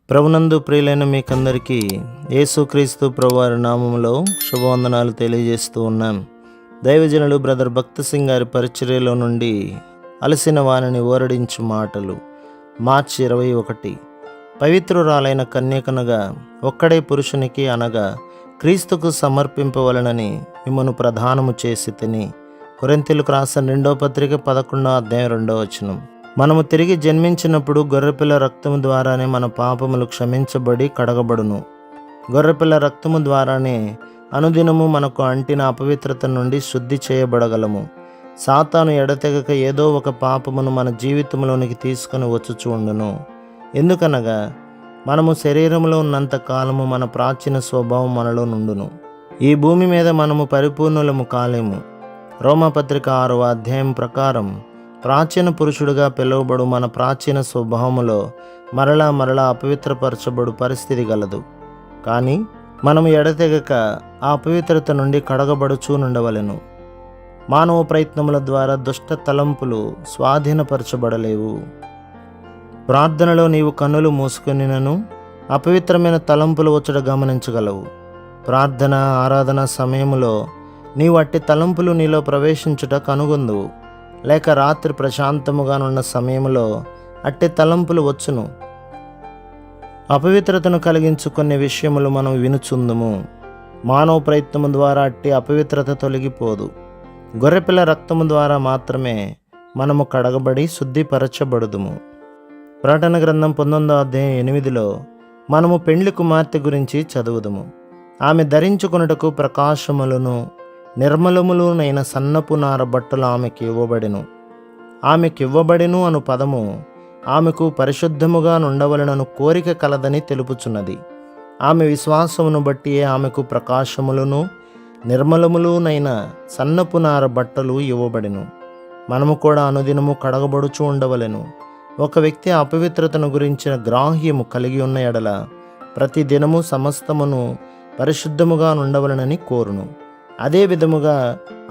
ప్రభునందు ప్రియులైన మీకందరికీ యేసుక్రీస్తు ప్రభువారి నామములో శుభవందనాలు తెలియజేస్తూ ఉన్నాం. దైవజనులు బ్రదర్ భక్త సింగ్ గారి పరిచర్యలో నుండి అలసిన వారిని ఓరడించు మాటలు. మార్చి 21. పవిత్రురాలైన కన్యకనుగా ఒక్కడే పురుషునికి అనగా క్రీస్తుకు సమర్పింపవలనని మిమ్మను ప్రధానము చేసి తిని. కొరింథీయులకు రాసిన 2వ పత్రిక 11వ అధ్యాయం 2వ వచనం. మనము తిరిగి జన్మించినప్పుడు గొర్రెపిల్ల రక్తము ద్వారానే మన పాపములు క్షమించబడి కడగబడును. గొర్రెపిల్ల రక్తము ద్వారానే అనుదినము మనకు అంటిన అపవిత్రత నుండి శుద్ధి చేయబడగలము. సాతాను ఎడతెగక ఏదో ఒక పాపమును మన జీవితంలోనికి తీసుకొని వచ్చుచూ ఉండును. ఎందుకనగా మనము శరీరంలో ఉన్నంత కాలము మన ప్రాచీన స్వభావం మనలో నుండును. ఈ భూమి మీద మనము పరిపూర్ణులము కాలేము. రోమాపత్రిక 6వ అధ్యాయం ప్రకారం ప్రాచీన పురుషుడిగా పిలువబడు మన ప్రాచీన స్వభావములో మరలా అపవిత్రపరచబడు పరిస్థితి గలదు. కానీ మనము ఎడతెగక ఆ అపవిత్రత నుండి కడగబడుచూ నుండవలెను. మానవ ప్రయత్నముల ద్వారా దుష్ట తలంపులు స్వాధీనపరచబడలేవు. ప్రార్థనలో నీవు కన్నులు మూసుకొనినను అపవిత్రమైన తలంపులు వచ్చుట గమనించగలవు. ప్రార్థన ఆరాధన సమయములో నీవు అట్టి తలంపులు నీలో ప్రవేశించుట కనుగొందువు. లేక రాత్రి ప్రశాంతముగానున్న సమయంలో అట్టి తలంపులు వచ్చును. అపవిత్రతను కలిగించు కొన్ని విషయములు మనం వినుచుందుము. మానవ ప్రయత్నము ద్వారా అట్టి అపవిత్రత తొలగిపోదు. గొర్రెపిల్ల రక్తము ద్వారా మాత్రమే మనము కడగబడి శుద్ధిపరచబడుదుము. ప్రకటన గ్రంథం 19వ అధ్యాయం 8లో మనము పెండ్లి కుమార్తె గురించి చదువుదుము. ఆమె ధరించుకొనుటకు ప్రకాశములను నిర్మలములునైన సన్నపు నార బట్టలు ఆమెకివ్వబడెను అను పదము ఆమెకు పరిశుద్ధముగా నుండవలెనను కోరిక కలదని తెలుపుచున్నది. ఆమె విశ్వాసమును బట్టి ఆమెకు ప్రకాశములను నిర్మలములునైన సన్నపు నార బట్టలు ఇవ్వబడెను. మనము కూడా అనుదినము కడగబడుచు ఉండవలెను. ఒక వ్యక్తి అపవిత్రతను గురించిన గ్రాహ్యము కలిగి ఉన్న ఎడల ప్రతి దినము సమస్తమును పరిశుద్ధముగా నుండవలెనని కోరును. అదే విధముగా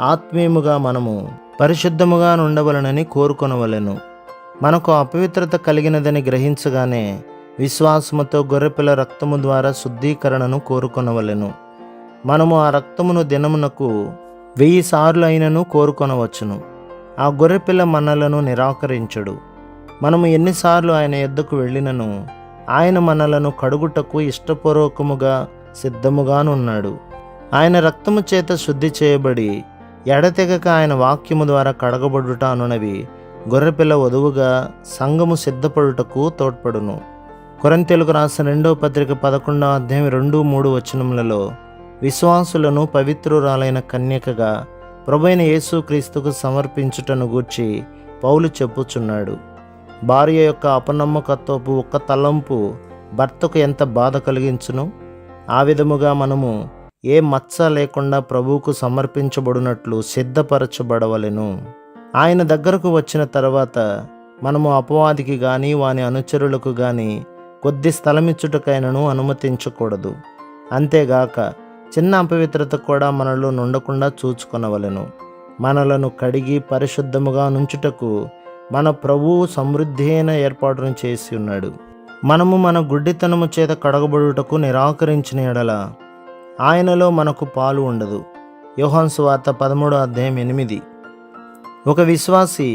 ఆత్మీయముగా మనము పరిశుద్ధముగా ఉండవలనని కోరుకొనవలెను. మనకు అపవిత్రత కలిగినదని గ్రహించగానే విశ్వాసముతో గొర్రెపిల్ల రక్తము ద్వారా శుద్ధీకరణను కోరుకొనవలెను. మనము ఆ రక్తమును దినమునకు 1000 సార్లు అయినను కోరుకొనవచ్చును. ఆ గొర్రెపిల్ల మనలను నిరాకరించడు. మనము ఎన్నిసార్లు ఆయన యొద్దకు వెళ్ళినను ఆయన మనలను కడుగుటకు ఇష్టపూర్వకముగా సిద్ధముగానున్నాడు. ఆయన రక్తము చేత శుద్ధి చేయబడి ఎడతెగక ఆయన వాక్యము ద్వారా కడగబడుట అనునవి గొర్రెపిల్ల వధువుగా సంఘము సిద్ధపడుటకు తోడ్పడును. కొరింథీయులకు రాసిన 2వ పత్రిక 11వ అధ్యాయం 2-3 వచనములలో విశ్వాసులను పవిత్రురాలైన కన్యకగా ప్రభువైన యేసుక్రీస్తుకు సమర్పించుటను గూర్చి పౌలు చెప్పుచున్నాడు. భార్య యొక్క అపనమ్మకత్వపు ఒక్క తలంపు భర్తకు ఎంత బాధ కలిగించును. ఆ విధముగా మనము ఏ మచ్చ లేకుండా ప్రభువుకు సమర్పించబడినట్లు సిద్ధపరచబడవలెను. ఆయన దగ్గరకు వచ్చిన తర్వాత మనము అపవాదికి గాని వాని అనుచరులకు గాని కొద్ది స్థలమిచ్చుటకైనను అనుమతించకూడదు. అంతేగాక చిన్న అపవిత్రత కూడా మనలో నుండకుండా చూచుకొనవలెను. మనలను కడిగి పరిశుద్ధముగా నుంచుటకు మన ప్రభువు సమృద్ధి అయిన ఏర్పాటును చేసి ఉన్నాడు. మనము మన గుడ్డితనము చేత కడగబడుటకు నిరాకరించిన ఎడల ఆయనలో మనకు పాలు ఉండదు. యోహాను సువార్త 13వ అధ్యాయం 8. ఒక విశ్వాసి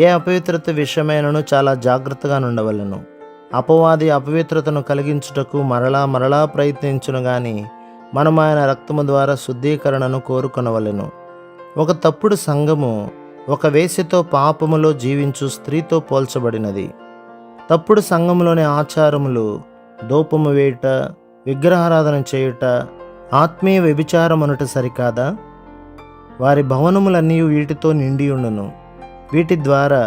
ఏ అపవిత్రత విషయమైనను చాలా జాగ్రత్తగా ఉండవలెను. అపవాది అపవిత్రతను కలిగించుటకు మరలా ప్రయత్నించును గాని మనం ఆయన రక్తము ద్వారా శుద్ధీకరణను కోరుకొనవలెను. ఒక తప్పుడు సంఘము ఒక వేశ్యతో పాపములో జీవించు స్త్రీతో పోల్చబడినది. తప్పుడు సంఘములోని ఆచారములు ధూపము వేయుట, విగ్రహారాధన చేయుట, ఆత్మీయ వ్యభిచారం అనుట సరికాదా? వారి భవనములన్నీ వీటితో నిండియుండును. వీటి ద్వారా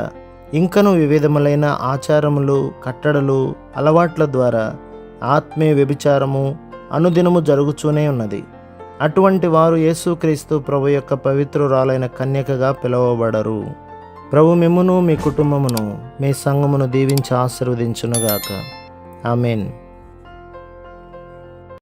ఇంకను వివిధములైన ఆచారములు, కట్టడలు, అలవాట్ల ద్వారా ఆత్మీయ వ్యభిచారము అనుదినము జరుగుతూనే ఉన్నది. అటువంటి వారు యేసుక్రీస్తు ప్రభు యొక్క పవిత్రురాలైన కన్యకగా పిలువబడరు. ప్రభు మిమ్మును మీ కుటుంబమును మీ సంఘమును దీవించి ఆశీర్వదించునుగాక. ఆమేన్.